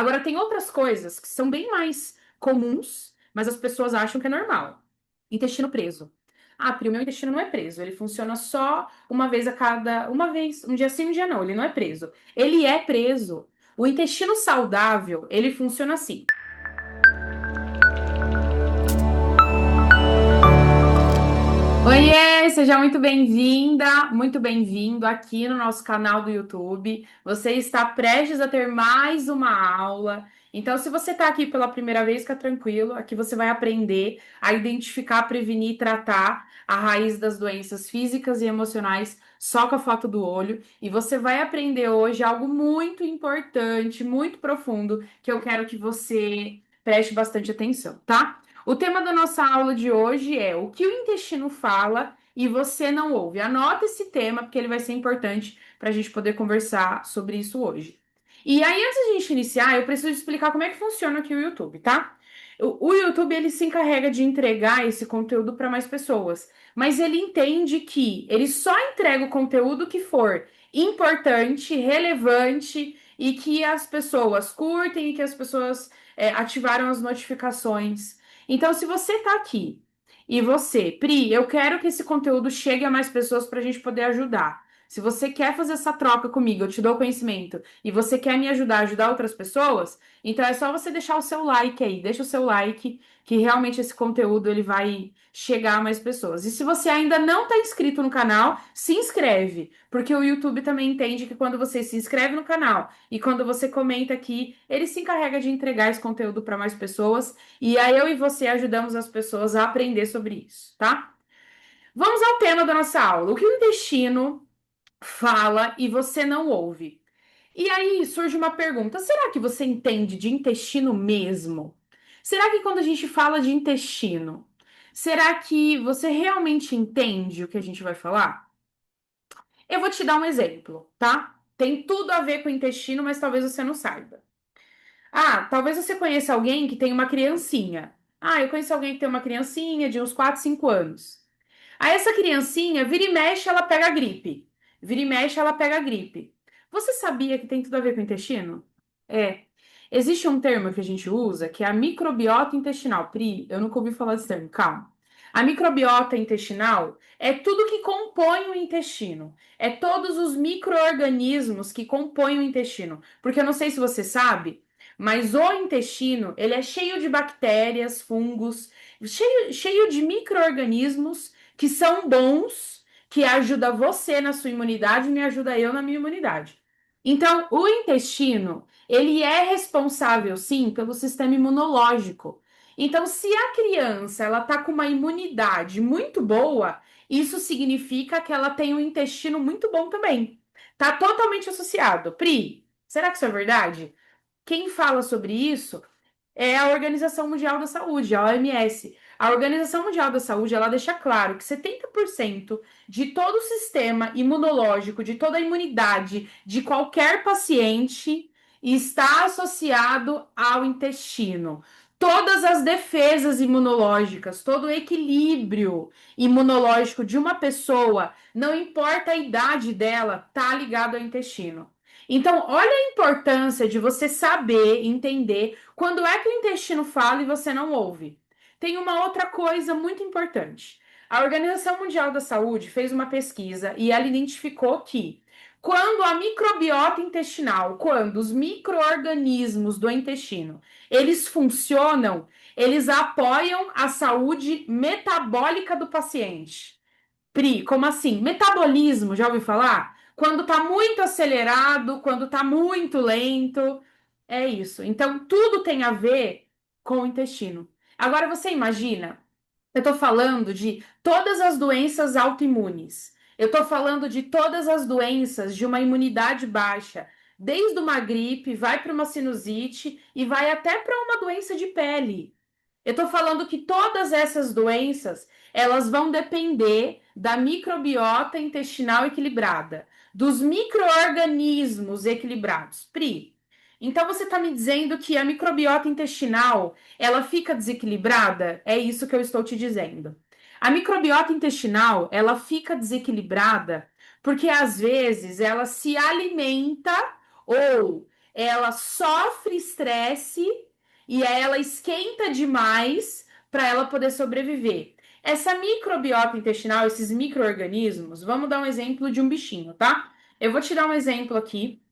Agora, tem outras coisas que são bem mais comuns, mas as pessoas acham que é normal. Intestino preso. Ah, Pri, o meu intestino não é preso. Ele funciona só uma vez a cada. Uma vez, um dia sim, um dia não. Ele não é preso. Ele é preso. O intestino saudável, ele funciona assim. Oiê, seja muito bem-vinda, muito bem-vindo aqui no nosso canal do YouTube. Você está prestes a ter mais uma aula. Então, se você está aqui pela primeira vez, fica tranquilo. Aqui você vai aprender a identificar, prevenir e tratar a raiz das doenças físicas e emocionais só com a foto do olho. E você vai aprender hoje algo muito importante, muito profundo, que eu quero que você preste bastante atenção, tá? O tema da nossa aula de hoje é o que o intestino fala e você não ouve. Anota esse tema, porque ele vai ser importante para a gente poder conversar sobre isso hoje. E aí, antes de a gente iniciar, eu preciso explicar como é que funciona aqui o YouTube, tá? O YouTube, ele se encarrega de entregar esse conteúdo para mais pessoas, mas ele entende que ele só entrega o conteúdo que for importante, relevante e que as pessoas curtem e que as pessoas ativaram as notificações. Então, se você tá aqui e você, Pri, eu quero que esse conteúdo chegue a mais pessoas para a gente poder ajudar. Se você quer fazer essa troca comigo, eu te dou conhecimento e você quer me ajudar a ajudar outras pessoas, então é só você deixar o seu like aí, deixa o seu like, que realmente esse conteúdo ele vai chegar a mais pessoas. E se você ainda não está inscrito no canal, se inscreve, porque o YouTube também entende que quando você se inscreve no canal e quando você comenta aqui, ele se encarrega de entregar esse conteúdo para mais pessoas. E aí eu e você ajudamos as pessoas a aprender sobre isso, tá? Vamos ao tema da nossa aula. O que o intestino fala e você não ouve? E aí surge uma pergunta: será que você entende de intestino mesmo? Será que quando a gente fala de intestino, será que você realmente entende o que a gente vai falar? Eu vou te dar um exemplo, tá? Tem tudo a ver com o intestino, mas talvez você não saiba. Ah, talvez você conheça alguém que tem uma criancinha. Ah, eu conheço alguém que tem uma criancinha de uns 4, 5 anos. Aí essa criancinha, vira e mexe, ela pega gripe. Vira e mexe, ela pega gripe. Você sabia que tem tudo a ver com o intestino? É. Existe um termo que a gente usa que é a microbiota intestinal. Pri, eu nunca ouvi falar desse termo, calma. A microbiota intestinal é tudo que compõe o intestino. É todos os micro-organismos que compõem o intestino. Porque eu não sei se você sabe, mas o intestino, ele é cheio de bactérias, fungos, cheio de micro-organismos que são bons, que ajuda você na sua imunidade e me ajuda eu na minha imunidade. Então, o intestino, ele é responsável, sim, pelo sistema imunológico. Então, se a criança ela tá com uma imunidade muito boa, isso significa que ela tem um intestino muito bom também. Tá totalmente associado. Pri, será que isso é verdade? Quem fala sobre isso é a Organização Mundial da Saúde, a OMS. A Organização Mundial da Saúde, ela deixa claro que 70% de todo o sistema imunológico, de toda a imunidade de qualquer paciente está associado ao intestino. Todas as defesas imunológicas, todo o equilíbrio imunológico de uma pessoa, não importa a idade dela, tá ligado ao intestino. Então, olha a importância de você saber, entender quando é que o intestino fala e você não ouve. Tem uma outra coisa muito importante. A Organização Mundial da Saúde fez uma pesquisa e ela identificou que quando a microbiota intestinal, quando os micro-organismos do intestino, eles funcionam, eles apoiam a saúde metabólica do paciente. Pri, como assim? Metabolismo, já ouviu falar? Quando tá muito acelerado, quando tá muito lento. É isso. Então, tudo tem a ver com o intestino. Agora, você imagina, eu tô falando de todas as doenças autoimunes. Eu tô falando de todas as doenças de uma imunidade baixa. Desde uma gripe, vai para uma sinusite e vai até para uma doença de pele. Eu estou falando que todas essas doenças, elas vão depender da microbiota intestinal equilibrada, dos micro-organismos equilibrados. Pri, então você está me dizendo que a microbiota intestinal, ela fica desequilibrada? É isso que eu estou te dizendo. A microbiota intestinal, ela fica desequilibrada porque às vezes ela se alimenta ou ela sofre estresse e aí ela esquenta demais para ela poder sobreviver. Essa microbiota intestinal, esses micro-organismos, vamos dar um exemplo de um bichinho, tá? Eu vou te dar um exemplo aqui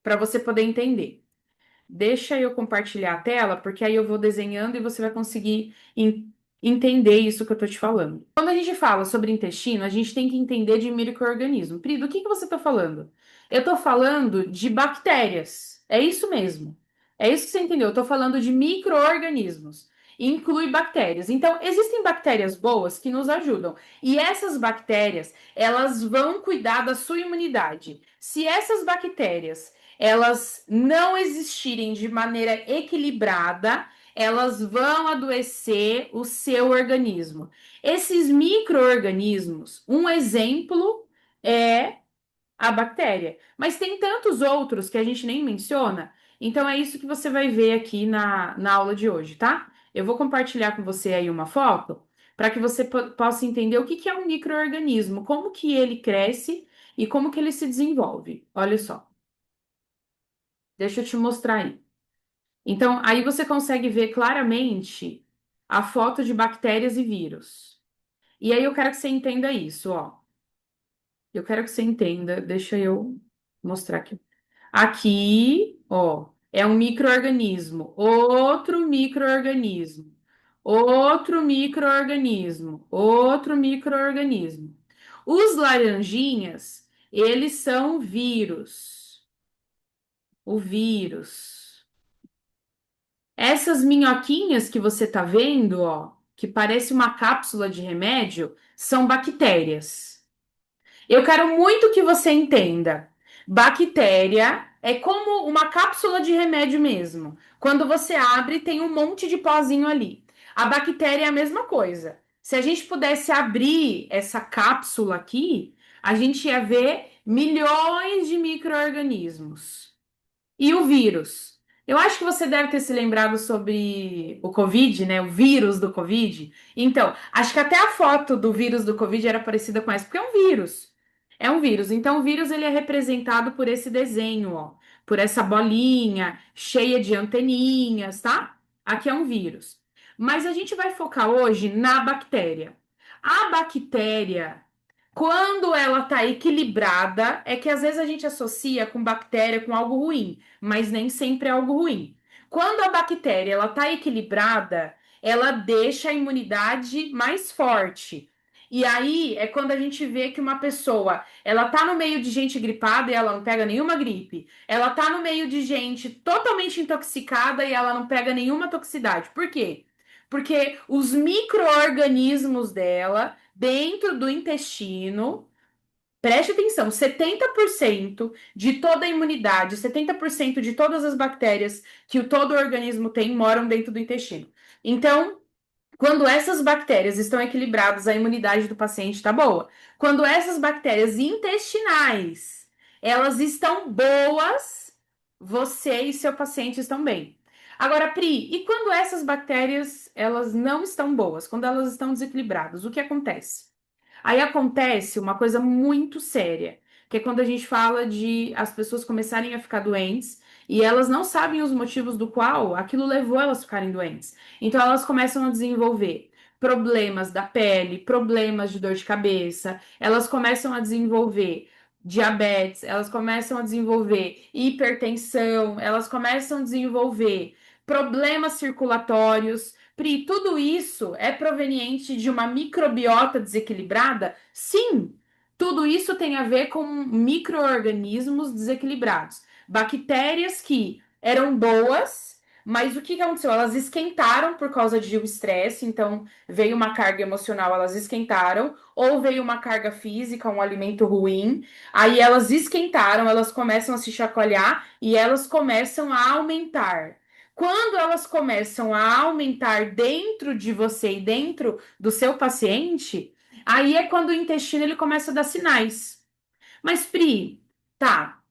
para você poder entender. Deixa eu compartilhar a tela, porque aí eu vou desenhando e você vai conseguir entender isso que eu tô te falando. Quando a gente fala sobre intestino, a gente tem que entender de micro-organismo. Pri, do que você tá falando? Eu tô falando de bactérias. É isso mesmo. É isso que você entendeu. Eu tô falando de micro-organismos. Inclui bactérias. Então, existem bactérias boas que nos ajudam. E essas bactérias, elas vão cuidar da sua imunidade. Se essas bactérias elas não existirem de maneira equilibrada, elas vão adoecer o seu organismo. Esses micro-organismos, um exemplo é a bactéria, mas tem tantos outros que a gente nem menciona. Então é isso que você vai ver aqui na aula de hoje, tá? Eu vou compartilhar com você aí uma foto para que você possa entender o que que é um micro-organismo, como que ele cresce e como que ele se desenvolve. Olha só. Deixa eu te mostrar aí. Então, aí você consegue ver claramente a foto de bactérias e vírus. E aí eu quero que você entenda isso, ó. Eu quero que você entenda, deixa eu mostrar aqui. Aqui, ó, é um microorganismo, outro microorganismo, outro microorganismo, outro microorganismo. Os laranjinhas, eles são vírus. O vírus. Essas minhoquinhas que você tá vendo, ó, que parece uma cápsula de remédio, são bactérias. Eu quero muito que você entenda. Bactéria é como uma cápsula de remédio mesmo. Quando você abre, tem um monte de pozinho ali. A bactéria é a mesma coisa. Se a gente pudesse abrir essa cápsula aqui, a gente ia ver milhões de micro-organismos. E o vírus? Eu acho que você deve ter se lembrado sobre o Covid, né? O vírus do Covid. Então, acho que até a foto do vírus do Covid era parecida com essa, porque é um vírus. É um vírus. Então, o vírus ele é representado por esse desenho, ó, por essa bolinha cheia de anteninhas, tá? Aqui é um vírus. Mas a gente vai focar hoje na bactéria. A bactéria quando ela está equilibrada, é que às vezes a gente associa com bactéria com algo ruim, mas nem sempre é algo ruim. Quando a bactéria ela está equilibrada, ela deixa a imunidade mais forte. E aí é quando a gente vê que uma pessoa, ela tá no meio de gente gripada e ela não pega nenhuma gripe. Ela tá no meio de gente totalmente intoxicada e ela não pega nenhuma toxicidade. Por quê? Porque os micro-organismos dela dentro do intestino, preste atenção, 70% de toda a imunidade, 70% de todas as bactérias que o todo o organismo tem moram dentro do intestino. Então, quando essas bactérias estão equilibradas, a imunidade do paciente está boa. Quando essas bactérias intestinais, elas estão boas, você e seu paciente estão bem. Agora, Pri, e quando essas bactérias, elas não estão boas, quando elas estão desequilibradas, o que acontece? Aí acontece uma coisa muito séria, que é quando a gente fala de as pessoas começarem a ficar doentes e elas não sabem os motivos do qual aquilo levou elas a ficarem doentes. Então elas começam a desenvolver problemas da pele, problemas de dor de cabeça, elas começam a desenvolver diabetes, elas começam a desenvolver hipertensão, elas começam a desenvolver problemas circulatórios. Pri, tudo isso é proveniente de uma microbiota desequilibrada? Sim, tudo isso tem a ver com micro-organismos desequilibrados. Bactérias que eram boas, mas o que aconteceu? Elas esquentaram por causa de um estresse, então veio uma carga emocional, elas esquentaram, ou veio uma carga física, um alimento ruim, aí elas esquentaram, elas começam a se chacoalhar e elas começam a aumentar. Quando elas começam a aumentar dentro de você e dentro do seu paciente, aí é quando o intestino ele começa a dar sinais. Mas, Pri, tá,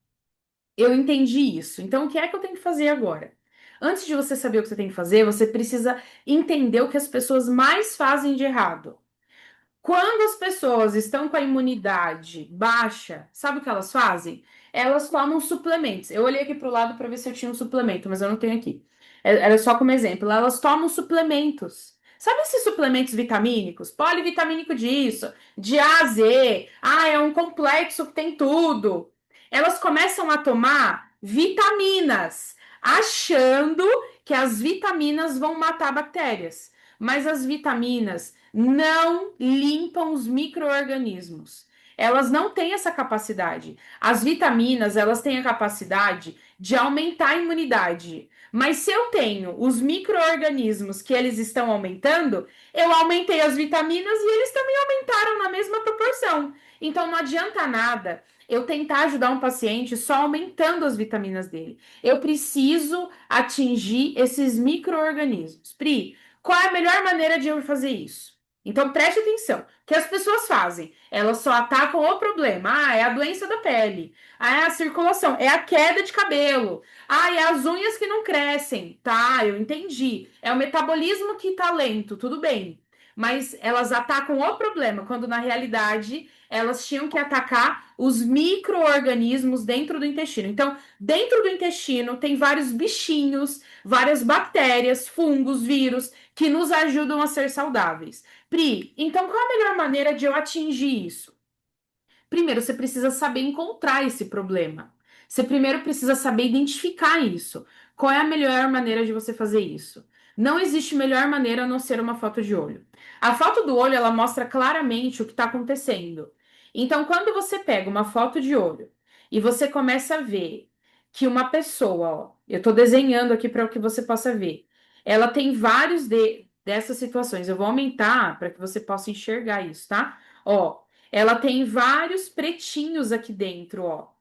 eu entendi isso. Então, o que é que eu tenho que fazer agora? Antes de você saber o que você tem que fazer, você precisa entender o que as pessoas mais fazem de errado. Quando as pessoas estão com a imunidade baixa, sabe o que elas fazem? elas tomam suplementos. Eu olhei aqui pro lado para ver se eu tinha um suplemento, mas eu não tenho aqui. Era só como exemplo. Elas tomam suplementos. Sabe esses suplementos vitamínicos? Polivitamínico disso, de A a Z. Ah, é um complexo que tem tudo. Elas começam a tomar vitaminas, achando que as vitaminas vão matar bactérias. Mas as vitaminas não limpam os micro-organismos. Elas não têm essa capacidade. As vitaminas, elas têm a capacidade de aumentar a imunidade. Mas se eu tenho os micro-organismos que eles estão aumentando, eu aumentei as vitaminas e eles também aumentaram na mesma proporção. Então não adianta nada eu tentar ajudar um paciente só aumentando as vitaminas dele. Eu preciso atingir esses micro-organismos. Pri, qual é a melhor maneira de eu fazer isso? Então preste atenção. O que as pessoas fazem? Elas só atacam o problema. Ah, é a doença da pele. Ah, é a circulação. É a queda de cabelo. Ah, é as unhas que não crescem. Tá, eu entendi. É o metabolismo que tá lento. Tudo bem. Mas elas atacam o problema, quando na realidade elas tinham que atacar os micro-organismos dentro do intestino. Então, dentro do intestino tem vários bichinhos, várias bactérias, fungos, vírus que nos ajudam a ser saudáveis. Pri, então qual a melhor maneira de eu atingir isso? Primeiro, você precisa saber encontrar esse problema. Você primeiro precisa saber identificar isso. Qual é a melhor maneira de você fazer isso? Não existe melhor maneira a não ser uma foto de olho. A foto do olho, ela mostra claramente o que está acontecendo. Então, quando você pega uma foto de olho e você começa a ver que uma pessoa, ó, eu estou desenhando aqui para que você possa ver, ela tem vários dessas situações. Eu vou aumentar para que você possa enxergar isso, tá? Ó, ela tem vários pretinhos aqui dentro, ó.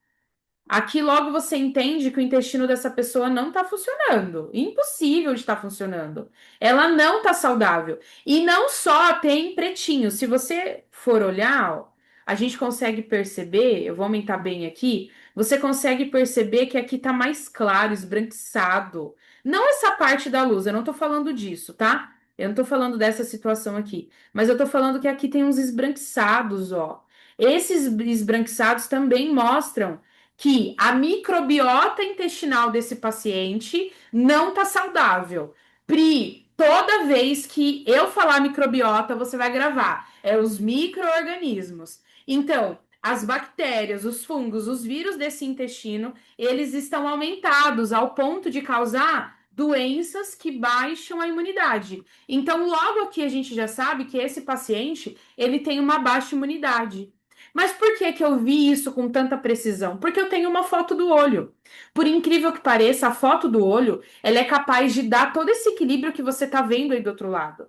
Aqui logo você entende que o intestino dessa pessoa não está funcionando. Impossível de estar funcionando. Ela não está saudável. E não só tem pretinhos. Se você for olhar, ó, a gente consegue perceber, eu vou aumentar bem aqui, você consegue perceber que aqui está mais claro, esbranquiçado. Não essa parte da luz, eu não estou falando disso, tá? Eu não estou falando dessa situação aqui. Mas eu estou falando que aqui tem uns esbranquiçados, ó. Esses esbranquiçados também mostram que a microbiota intestinal desse paciente não está saudável. Pri, toda vez que eu falar microbiota, você vai gravar. É os micro-organismos. Então, as bactérias, os fungos, os vírus desse intestino, eles estão aumentados ao ponto de causar doenças que baixam a imunidade. Então, logo aqui a gente já sabe que esse paciente, ele tem uma baixa imunidade. Mas por que que eu vi isso com tanta precisão? Porque eu tenho uma foto do olho. Por incrível que pareça, a foto do olho, ela é capaz de dar todo esse equilíbrio que você está vendo aí do outro lado.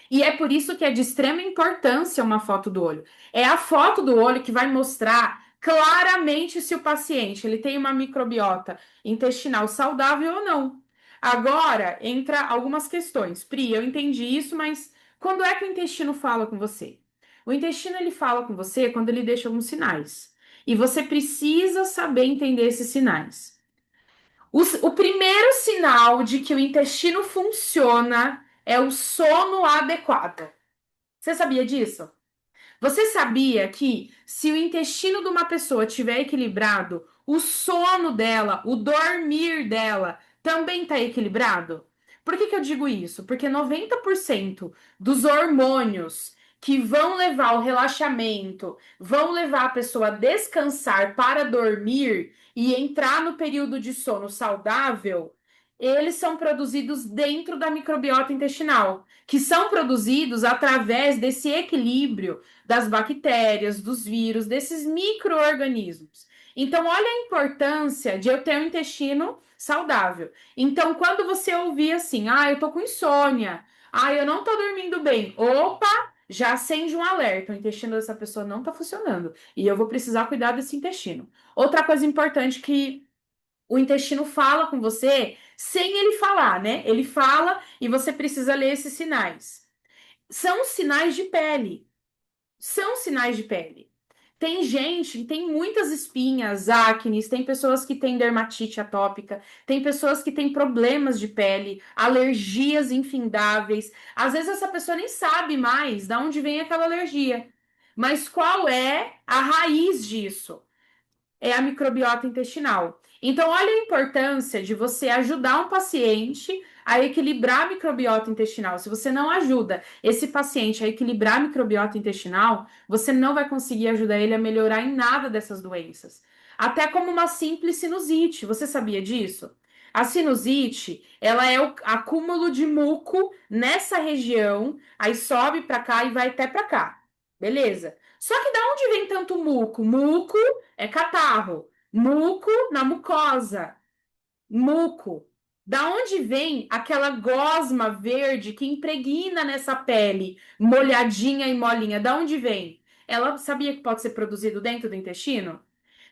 E é por isso que é de extrema importância uma foto do olho. É a foto do olho que vai mostrar claramente se o paciente ele tem uma microbiota intestinal saudável ou não. Agora, entra algumas questões. Pri, eu entendi isso, mas quando é que o intestino fala com você? O intestino ele fala com você quando ele deixa alguns sinais. E você precisa saber entender esses sinais. O primeiro sinal de que o intestino funciona é o sono adequado. Você sabia disso? Você sabia que se o intestino de uma pessoa estiver equilibrado, o sono dela, o dormir dela também está equilibrado? Por que que eu digo isso? Porque 90% dos hormônios que vão levar ao relaxamento, vão levar a pessoa a descansar para dormir e entrar no período de sono saudável, eles são produzidos dentro da microbiota intestinal, que são produzidos através desse equilíbrio das bactérias, dos vírus, desses micro-organismos. Então, olha a importância de eu ter um intestino saudável. Então, quando você ouvir assim, ah, eu tô com insônia, ah, eu não tô dormindo bem, opa, já acende um alerta, o intestino dessa pessoa não tá funcionando e eu vou precisar cuidar desse intestino. Outra coisa importante que o intestino fala com você sem ele falar, né? Ele fala e você precisa ler esses sinais. São sinais de pele. São sinais de pele. Tem gente que tem muitas espinhas, acnes, tem pessoas que têm dermatite atópica, tem pessoas que têm problemas de pele, alergias infindáveis. Às vezes essa pessoa nem sabe mais de onde vem aquela alergia. Mas qual é a raiz disso? é a microbiota intestinal. Então, olha a importância de você ajudar um paciente a equilibrar a microbiota intestinal. Se você não ajuda esse paciente a equilibrar a microbiota intestinal, você não vai conseguir ajudar ele a melhorar em nada dessas doenças. Até como uma simples sinusite. Você sabia disso? A sinusite, ela é o acúmulo de muco nessa região, aí sobe para cá e vai até para cá. Beleza? Só que da onde vem tanto muco? Muco é catarro. Muco na mucosa. Muco. Da onde vem aquela gosma verde que impregna nessa pele, molhadinha e molinha? Da onde vem? Ela sabia que pode ser produzido dentro do intestino?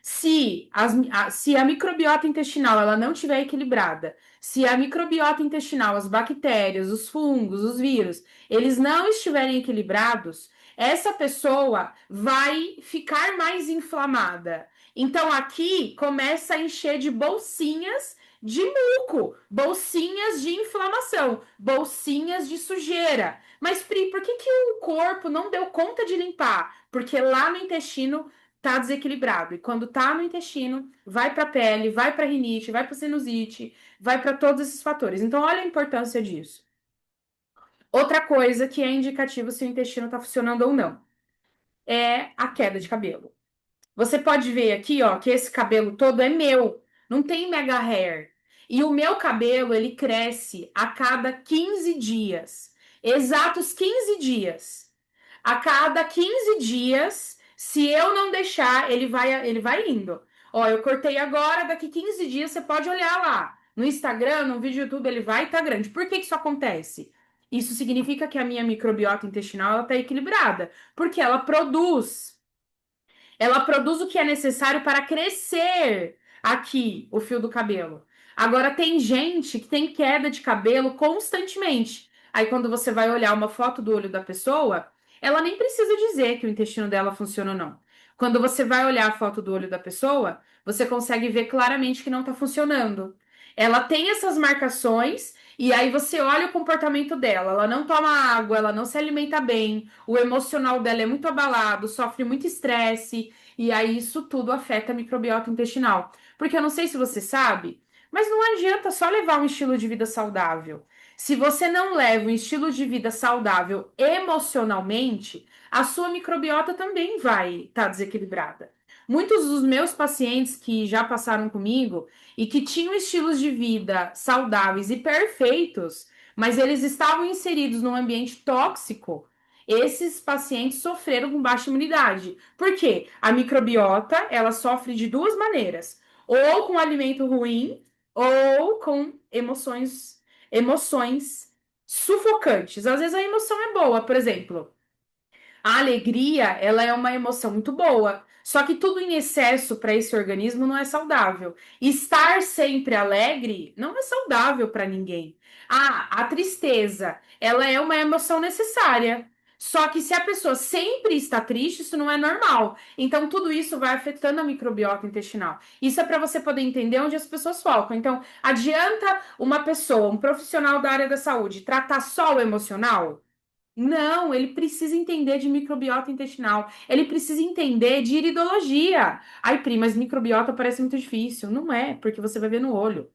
Se a microbiota intestinal ela não estiver equilibrada, se a microbiota intestinal, as bactérias, os fungos, os vírus, eles não estiverem equilibrados, essa pessoa vai ficar mais inflamada. Então aqui começa a encher de bolsinhas de muco, bolsinhas de inflamação, bolsinhas de sujeira. Mas, Pri, por que que o corpo não deu conta de limpar? Porque lá no intestino tá desequilibrado. E quando tá no intestino, vai para a pele, vai para rinite, vai para sinusite, vai para todos esses fatores. Então, olha a importância disso. Outra coisa que é indicativo se o intestino está funcionando ou não é a queda de cabelo. Você pode ver aqui, ó, que esse cabelo todo é meu, não tem mega hair. E o meu cabelo, ele cresce a cada 15 dias. Exatos 15 dias. A cada 15 dias, se eu não deixar, ele vai indo. Ó, eu cortei agora, daqui 15 dias você pode olhar lá. No Instagram, no vídeo do YouTube, ele vai estar grande. Por que que isso acontece? Isso significa que a minha microbiota intestinal está equilibrada, porque ela produz o que é necessário para crescer aqui o fio do cabelo. Agora, tem gente que tem queda de cabelo constantemente. Aí, quando você vai olhar uma foto do olho da pessoa, ela nem precisa dizer que o intestino dela funciona ou não. Quando você vai olhar a foto do olho da pessoa, você consegue ver claramente que não está funcionando. Ela tem essas marcações. E aí você olha o comportamento dela, ela não toma água, ela não se alimenta bem, o emocional dela é muito abalado, sofre muito estresse, e aí isso tudo afeta a microbiota intestinal. Porque eu não sei se você sabe, mas não adianta só levar um estilo de vida saudável. Se você não leva um estilo de vida saudável emocionalmente, a sua microbiota também vai estar desequilibrada. Muitos dos meus pacientes que já passaram comigo e que tinham estilos de vida saudáveis e perfeitos, mas eles estavam inseridos num ambiente tóxico, esses pacientes sofreram com baixa imunidade. Por quê? A microbiota, ela sofre de duas maneiras, ou com alimento ruim, ou com emoções sufocantes. Às vezes a emoção é boa, por exemplo, a alegria, ela é uma emoção muito boa. Só que tudo em excesso para esse organismo não é saudável. Estar sempre alegre não é saudável para ninguém. A tristeza, ela é uma emoção necessária. Só que se a pessoa sempre está triste, isso não é normal. Então, tudo isso vai afetando a microbiota intestinal. Isso é para você poder entender onde as pessoas focam. Então, adianta uma pessoa, um profissional da área da saúde, tratar só o emocional? Não, ele precisa entender de microbiota intestinal. Ele precisa entender de iridologia. Ai, Pri, mas microbiota parece muito difícil. Não é, porque você vai ver no olho.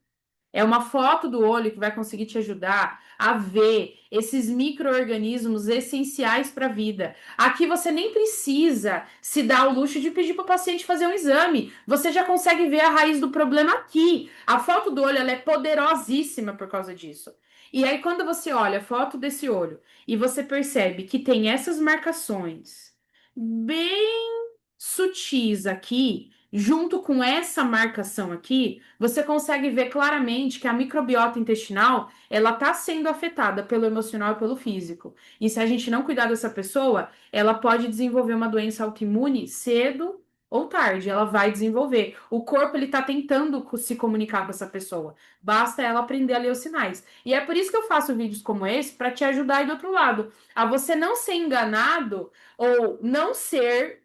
É uma foto do olho que vai conseguir te ajudar a ver esses micro-organismos essenciais para a vida. Aqui você nem precisa se dar o luxo de pedir para o paciente fazer um exame. Você já consegue ver a raiz do problema aqui. A foto do olho ela é poderosíssima por causa disso. E aí, quando você olha a foto desse olho e você percebe que tem essas marcações bem sutis aqui, junto com essa marcação aqui, você consegue ver claramente que a microbiota intestinal, ela está sendo afetada pelo emocional e pelo físico. E se a gente não cuidar dessa pessoa, ela pode desenvolver uma doença autoimune cedo ou tarde, ela vai desenvolver. O corpo ele está tentando se comunicar com essa pessoa. Basta ela aprender a ler os sinais. E é por isso que eu faço vídeos como esse para te ajudar aí do outro lado, a você não ser enganado ou não ser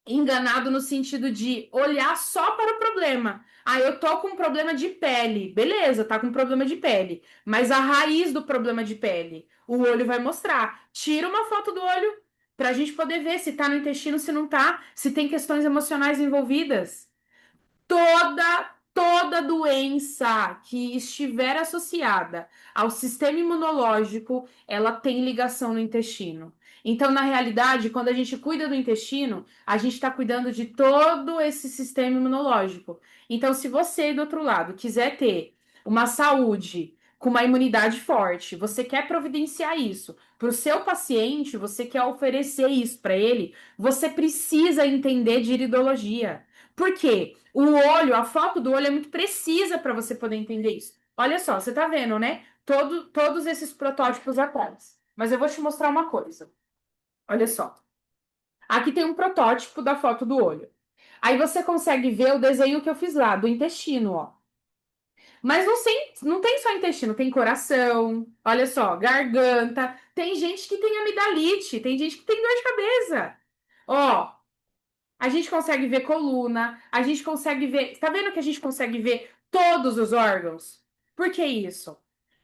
enganado no sentido de olhar só para o problema. Ah, eu tô com um problema de pele. Beleza, tá com um problema de pele. Mas a raiz do problema de pele, o olho vai mostrar. Tira uma foto do olho pra gente poder ver se tá no intestino, se não tá, se tem questões emocionais envolvidas. Toda doença que estiver associada ao sistema imunológico, ela tem ligação no intestino. Então, na realidade, quando a gente cuida do intestino, a gente está cuidando de todo esse sistema imunológico. Então, se você, do outro lado, quiser ter uma saúde com uma imunidade forte, você quer providenciar isso para o seu paciente, você quer oferecer isso para ele, você precisa entender de iridologia. Por quê? O olho, a foto do olho é muito precisa para você poder entender isso. Olha só, você tá vendo, né? Todos esses protótipos atrás. Mas eu vou te mostrar uma coisa. Olha só. Aqui tem um protótipo da foto do olho. Aí você consegue ver o desenho que eu fiz lá, do intestino, ó. Mas não tem só intestino, tem coração, olha só, garganta. Tem gente que tem amidalite, tem gente que tem dor de cabeça. Ó, a gente consegue ver coluna, a gente consegue ver. Tá vendo que a gente consegue ver todos os órgãos? Por que isso?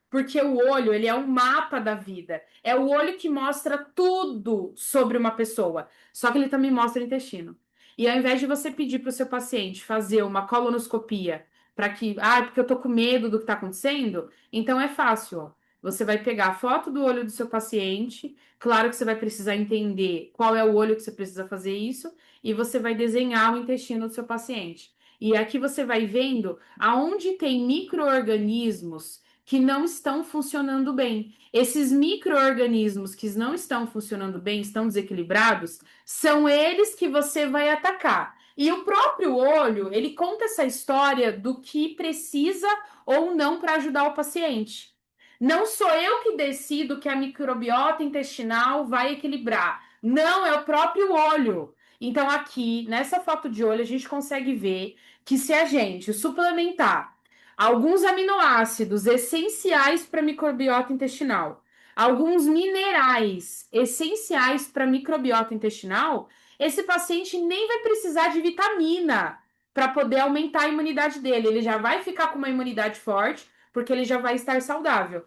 Porque o olho, ele é um mapa da vida. É o olho que mostra tudo sobre uma pessoa. Só que ele também mostra o intestino. E ao invés de você pedir para o seu paciente fazer uma colonoscopia para que, porque eu tô com medo do que está acontecendo, então é fácil, ó. Você vai pegar a foto do olho do seu paciente, claro que você vai precisar entender qual é o olho que você precisa fazer isso, e você vai desenhar o intestino do seu paciente. E aqui você vai vendo aonde tem micro-organismos que não estão funcionando bem. Esses micro-organismos que não estão funcionando bem, estão desequilibrados, são eles que você vai atacar. E o próprio olho, ele conta essa história do que precisa ou não para ajudar o paciente. Não sou eu que decido que a microbiota intestinal vai equilibrar. Não, é o próprio olho. Então, aqui, nessa foto de olho, a gente consegue ver que se a gente suplementar alguns aminoácidos essenciais para a microbiota intestinal, alguns minerais essenciais para a microbiota intestinal, esse paciente nem vai precisar de vitamina para poder aumentar a imunidade dele. Ele já vai ficar com uma imunidade forte, porque ele já vai estar saudável.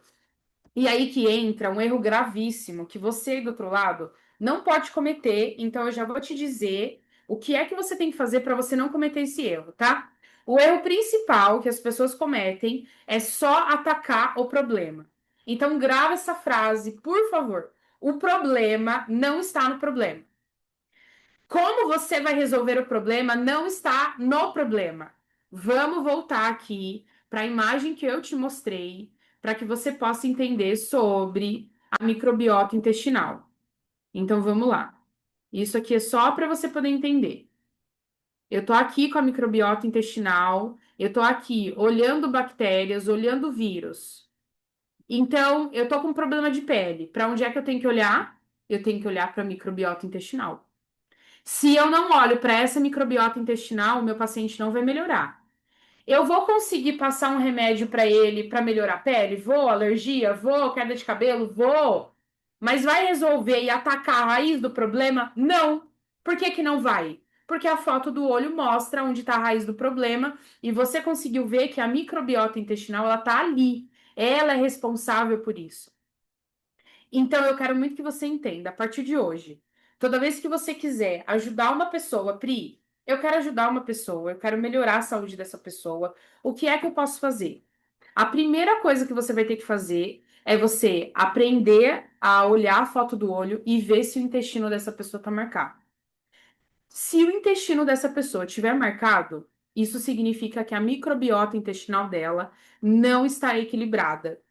E aí que entra um erro gravíssimo que você, do outro lado, não pode cometer. Então, eu já vou te dizer o que é que você tem que fazer para você não cometer esse erro, tá? O erro principal que as pessoas cometem é só atacar o problema. Então, grava essa frase, por favor. O problema não está no problema. Como você vai resolver o problema não está no problema. Vamos voltar aqui para a imagem que eu te mostrei, para que você possa entender sobre a microbiota intestinal. Então vamos lá. Isso aqui é só para você poder entender. Eu tô aqui com a microbiota intestinal, eu tô aqui olhando bactérias, olhando vírus. Então, eu tô com um problema de pele. Para onde é que eu tenho que olhar? Eu tenho que olhar para a microbiota intestinal. Se eu não olho para essa microbiota intestinal, o meu paciente não vai melhorar. Eu vou conseguir passar um remédio para ele para melhorar a pele? Vou, alergia? Vou, queda de cabelo? Vou. Mas vai resolver e atacar a raiz do problema? Não. Por que que não vai? Porque a foto do olho mostra onde está a raiz do problema e você conseguiu ver que a microbiota intestinal ela está ali. Ela é responsável por isso. Então, eu quero muito que você entenda, a partir de hoje, toda vez que você quiser ajudar uma pessoa, Pri, eu quero ajudar uma pessoa, eu quero melhorar a saúde dessa pessoa, o que é que eu posso fazer? A primeira coisa que você vai ter que fazer é você aprender a olhar a foto do olho e ver se o intestino dessa pessoa está marcado. Se o intestino dessa pessoa estiver marcado, isso significa que a microbiota intestinal dela não está equilibrada.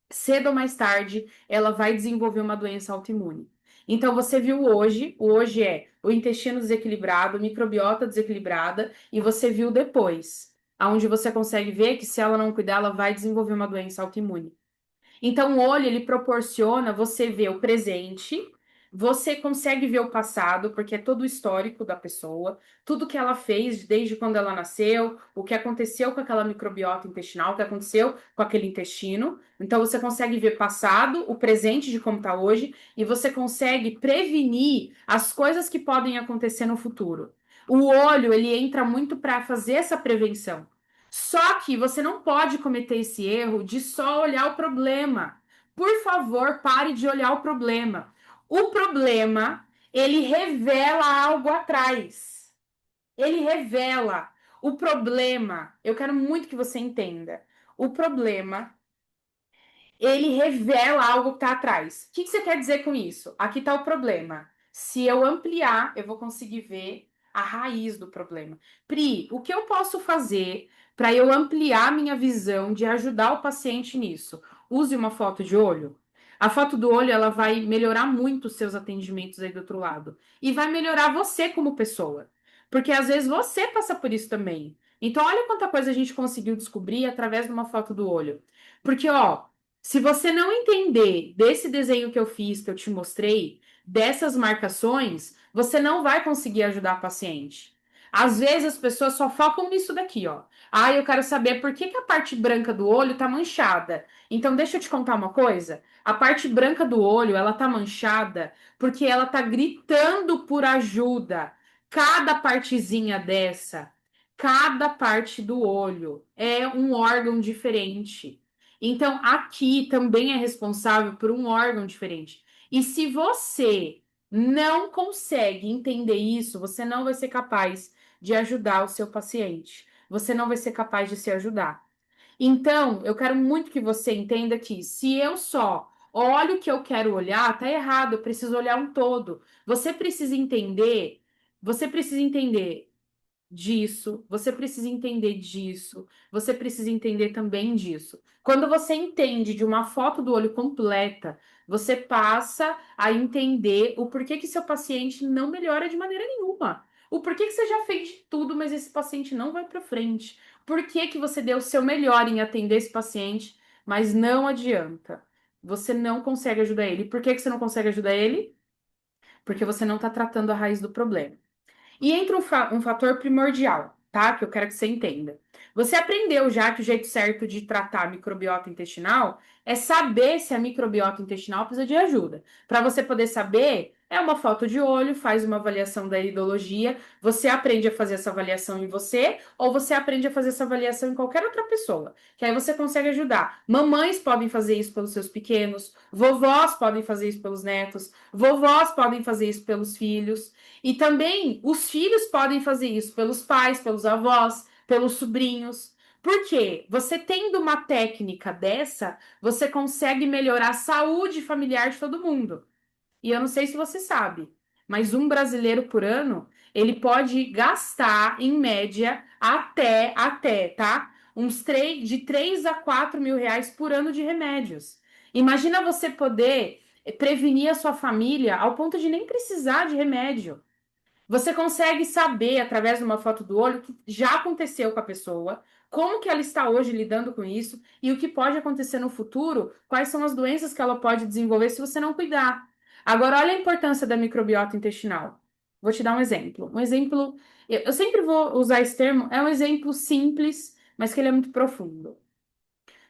Cedo ou mais tarde, ela vai desenvolver uma doença autoimune. Então, você viu hoje é o intestino desequilibrado, microbiota desequilibrada, e você viu depois, aonde você consegue ver que se ela não cuidar, ela vai desenvolver uma doença autoimune. Então, o olho, ele proporciona você ver o presente, você consegue ver o passado, porque é todo o histórico da pessoa, tudo que ela fez desde quando ela nasceu, o que aconteceu com aquela microbiota intestinal, o que aconteceu com aquele intestino. Então, você consegue ver passado, o presente de como está hoje, e você consegue prevenir as coisas que podem acontecer no futuro. O olho, ele entra muito para fazer essa prevenção. Só que você não pode cometer esse erro de só olhar o problema. Por favor, pare de olhar o problema. O problema, ele revela algo atrás. Ele revela. O problema, eu quero muito que você entenda. O problema ele revela algo que está atrás. O que você quer dizer com isso? Aqui está o problema. Se eu ampliar, eu vou conseguir ver a raiz do problema. Pri, o que eu posso fazer para eu ampliar minha visão de ajudar o paciente nisso? Use uma foto de olho. A foto do olho ela vai melhorar muito os seus atendimentos aí do outro lado e vai melhorar você como pessoa, porque às vezes você passa por isso também. Então olha quanta coisa a gente conseguiu descobrir através de uma foto do olho. Porque ó, se você não entender desse desenho que eu fiz, que eu te mostrei, dessas marcações, você não vai conseguir ajudar a paciente. Às vezes as pessoas só focam nisso daqui, ó. Ah, eu quero saber por que que a parte branca do olho tá manchada. Então, deixa eu te contar uma coisa. A parte branca do olho, ela tá manchada porque ela tá gritando por ajuda. Cada partezinha dessa, cada parte do olho é um órgão diferente. Então, aqui também é responsável por um órgão diferente. E se você não consegue entender isso, você não vai ser capaz de ajudar o seu paciente. Você não vai ser capaz de se ajudar. Então, eu quero muito que você entenda que se eu só olho o que eu quero olhar, tá errado, eu preciso olhar um todo. Você precisa entender disso, você precisa entender disso, você precisa entender também disso. Quando você entende de uma foto do olho completa, você passa a entender o porquê que seu paciente não melhora de maneira nenhuma. O porquê que você já fez de tudo, mas esse paciente não vai para frente. Por que que você deu o seu melhor em atender esse paciente, mas não adianta. Você não consegue ajudar ele. Por que que você não consegue ajudar ele? Porque você não está tratando a raiz do problema. E entra um fator primordial, tá? Que eu quero que você entenda. Você aprendeu já que o jeito certo de tratar a microbiota intestinal é saber se a microbiota intestinal precisa de ajuda. Para você poder saber, é uma foto de olho, faz uma avaliação da iridologia, você aprende a fazer essa avaliação em você, ou você aprende a fazer essa avaliação em qualquer outra pessoa, que aí você consegue ajudar. Mamães podem fazer isso pelos seus pequenos, vovós podem fazer isso pelos netos, vovós podem fazer isso pelos filhos. E também os filhos podem fazer isso pelos pais, pelos avós, pelos sobrinhos. Por quê? Você tendo uma técnica dessa, você consegue melhorar a saúde familiar de todo mundo. E eu não sei se você sabe, mas um brasileiro por ano, ele pode gastar, em média, tá? De 3 a 4 mil reais por ano de remédios. Imagina você poder prevenir a sua família ao ponto de nem precisar de remédio. Você consegue saber, através de uma foto do olho, o que já aconteceu com a pessoa, como que ela está hoje lidando com isso e o que pode acontecer no futuro, quais são as doenças que ela pode desenvolver se você não cuidar. Agora, olha a importância da microbiota intestinal. Vou te dar um exemplo. Eu sempre vou usar esse termo, é um exemplo simples, mas que ele é muito profundo.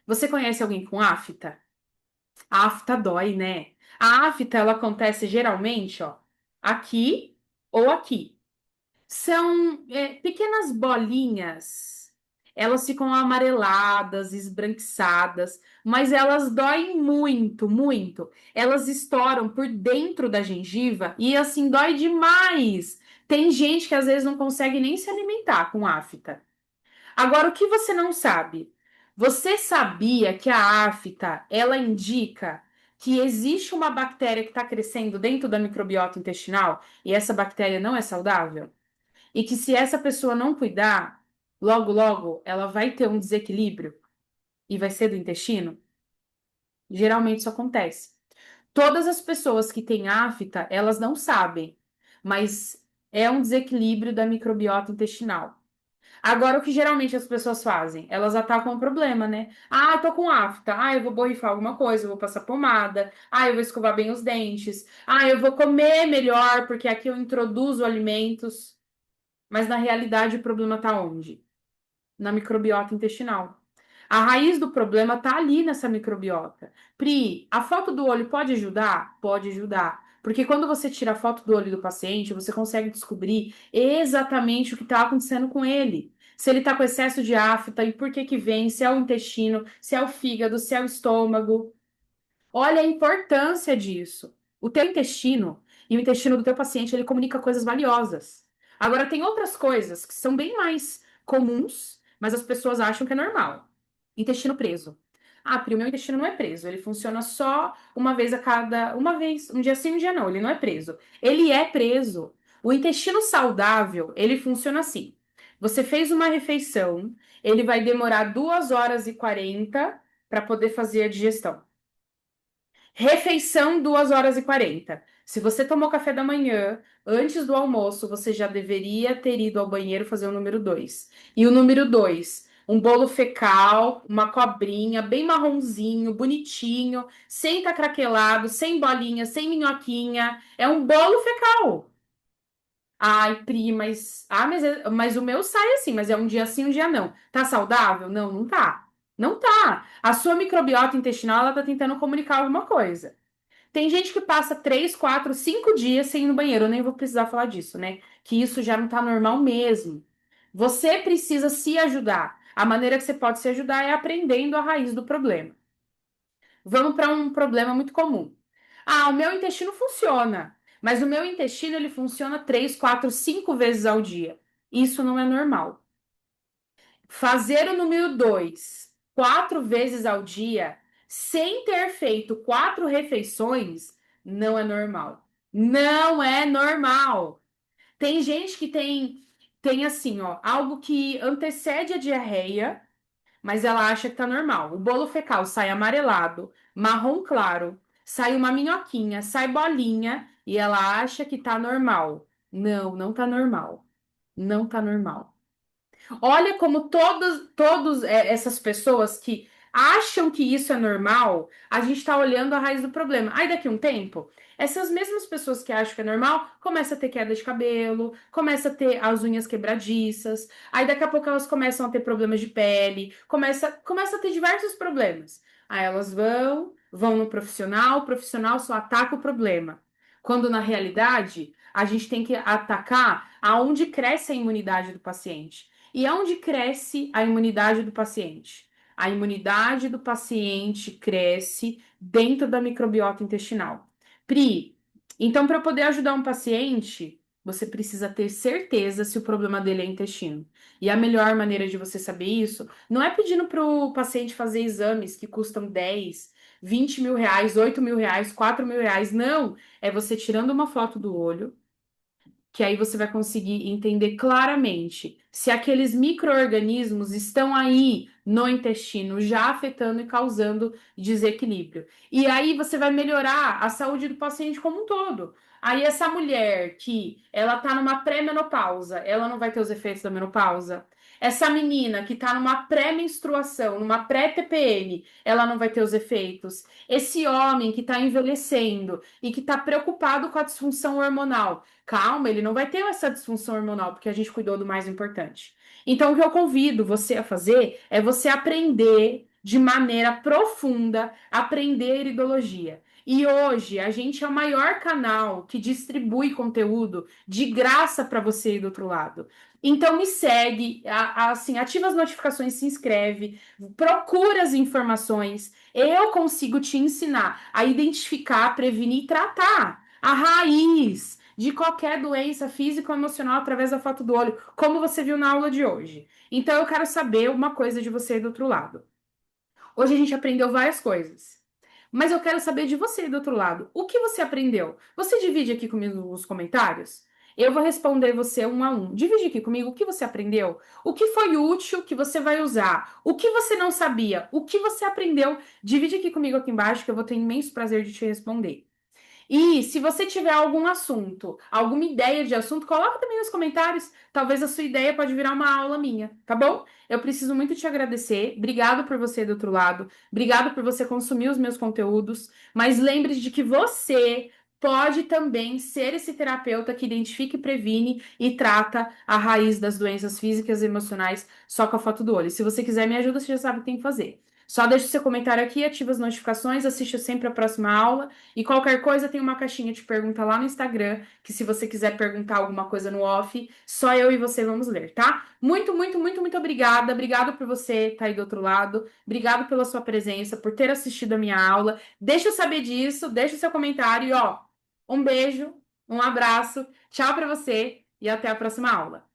Você conhece alguém com afta? A afta dói, né? A afta, ela acontece geralmente, ó, aqui ou aqui. São pequenas bolinhas. Elas ficam amareladas, esbranquiçadas, mas elas doem muito, muito. Elas estouram por dentro da gengiva e assim dói demais. Tem gente que às vezes não consegue nem se alimentar com afta. Agora, o que você não sabe? Você sabia que a afta, ela indica que existe uma bactéria que está crescendo dentro da microbiota intestinal e essa bactéria não é saudável? E que se essa pessoa não cuidar, logo, logo, ela vai ter um desequilíbrio e vai ser do intestino? Geralmente isso acontece. Todas as pessoas que têm afta, elas não sabem, mas é um desequilíbrio da microbiota intestinal. Agora, o que geralmente as pessoas fazem? Elas atacam o problema, né? Ah, eu tô com afta. Ah, eu vou borrifar alguma coisa, eu vou passar pomada. Ah, eu vou escovar bem os dentes. Ah, eu vou comer melhor, porque aqui eu introduzo alimentos. Mas na realidade o problema está onde? Na microbiota intestinal. A raiz do problema está ali nessa microbiota. Pri, a foto do olho pode ajudar? Pode ajudar. Porque quando você tira a foto do olho do paciente, você consegue descobrir exatamente o que está acontecendo com ele. Se ele está com excesso de afta e por que que vem, se é o intestino, se é o fígado, se é o estômago. Olha a importância disso. O teu intestino e o intestino do teu paciente, ele comunica coisas valiosas. Agora, tem outras coisas que são bem mais comuns, mas as pessoas acham que é normal. Intestino preso. Ah, Pri, o meu intestino não é preso, ele funciona só uma vez a cada. Uma vez, um dia sim, um dia não, ele não é preso. Ele é preso. O intestino saudável, ele funciona assim. Você fez uma refeição, ele vai demorar 2 horas e 40 para poder fazer a digestão. Refeição, 2 horas e 40. Se você tomou café da manhã, antes do almoço, você já deveria ter ido ao banheiro fazer o número 2. E o número 2, um bolo fecal, uma cobrinha, bem marronzinho, bonitinho, sem estar craquelado, sem bolinha, sem minhoquinha. É um bolo fecal. Ai, Pri, mas o meu sai assim, mas é um dia sim, um dia não. Tá saudável? Não, não tá. Não tá. A sua microbiota intestinal, ela tá tentando comunicar alguma coisa. Tem gente que passa 3, 4, 5 dias sem ir no banheiro. Eu nem vou precisar falar disso, né? Que isso já não tá normal mesmo. Você precisa se ajudar. A maneira que você pode se ajudar é aprendendo a raiz do problema. Vamos para um problema muito comum. Ah, o meu intestino funciona, mas o meu intestino ele funciona 3, 4, 5 vezes ao dia. Isso não é normal. Fazer o número 2 4 vezes ao dia, sem ter feito 4 refeições, não é normal. Não é normal. Tem gente que tem assim, ó, algo que antecede a diarreia, mas ela acha que tá normal. O bolo fecal sai amarelado, marrom claro, sai uma minhoquinha, sai bolinha e ela acha que tá normal. Não, não tá normal. Não tá normal. Olha como todos essas pessoas que acham que isso é normal, a gente está olhando a raiz do problema. Aí daqui a um tempo, essas mesmas pessoas que acham que é normal, começam a ter queda de cabelo, começam a ter as unhas quebradiças, aí daqui a pouco elas começam a ter problemas de pele, começa a ter diversos problemas. Aí elas vão no profissional, o profissional só ataca o problema. Quando na realidade, a gente tem que atacar aonde cresce a imunidade do paciente. E aonde cresce a imunidade do paciente? A imunidade do paciente cresce dentro da microbiota intestinal. Pri, então, para poder ajudar um paciente, você precisa ter certeza se o problema dele é intestino. E a melhor maneira de você saber isso não é pedindo para o paciente fazer exames que custam 10, 20 mil reais, 8 mil reais, 4 mil reais. Não! É você tirando uma foto do olho que aí você vai conseguir entender claramente se aqueles micro-organismos estão aí no intestino, já afetando e causando desequilíbrio. E aí você vai melhorar a saúde do paciente como um todo. Aí essa mulher que ela tá numa pré-menopausa, ela não vai ter os efeitos da menopausa. Essa menina que tá numa pré-menstruação, numa pré-TPM, ela não vai ter os efeitos. Esse homem que tá envelhecendo e que tá preocupado com a disfunção hormonal, calma, ele não vai ter essa disfunção hormonal, porque a gente cuidou do mais importante. Então, o que eu convido você a fazer é você aprender de maneira profunda, aprender iridologia. E hoje a gente é o maior canal que distribui conteúdo de graça para você ir do outro lado. Então me segue, assim, ativa as notificações, se inscreve, procura as informações. Eu consigo te ensinar a identificar, prevenir e tratar a raiz de qualquer doença física ou emocional através da foto do olho, como você viu na aula de hoje. Então eu quero saber uma coisa de você do outro lado. Hoje a gente aprendeu várias coisas. Mas eu quero saber de você do outro lado. O que você aprendeu? Você divide aqui comigo nos comentários? Eu vou responder você um a um. Divide aqui comigo o que você aprendeu, o que foi útil que você vai usar, o que você não sabia, o que você aprendeu. Divide aqui comigo aqui embaixo que eu vou ter imenso prazer de te responder. E se você tiver algum assunto, alguma ideia de assunto, coloca também nos comentários. Talvez a sua ideia pode virar uma aula minha, tá bom? Eu preciso muito te agradecer. Obrigado por você do outro lado. Obrigado por você consumir os meus conteúdos. Mas lembre-se de que você pode também ser esse terapeuta que identifica e previne e trata a raiz das doenças físicas e emocionais só com a foto do olho. Se você quiser me ajuda, você já sabe o que tem que fazer. Só deixa o seu comentário aqui, ativa as notificações, assiste sempre a próxima aula. E qualquer coisa, tem uma caixinha de pergunta lá no Instagram, que se você quiser perguntar alguma coisa no off, só eu e você vamos ler, tá? Muito, muito, muito, muito obrigada. Obrigado por você estar aí do outro lado. Obrigado pela sua presença, por ter assistido a minha aula. Deixa eu saber disso, deixa o seu comentário e, ó, um beijo, um abraço, tchau pra você e até a próxima aula.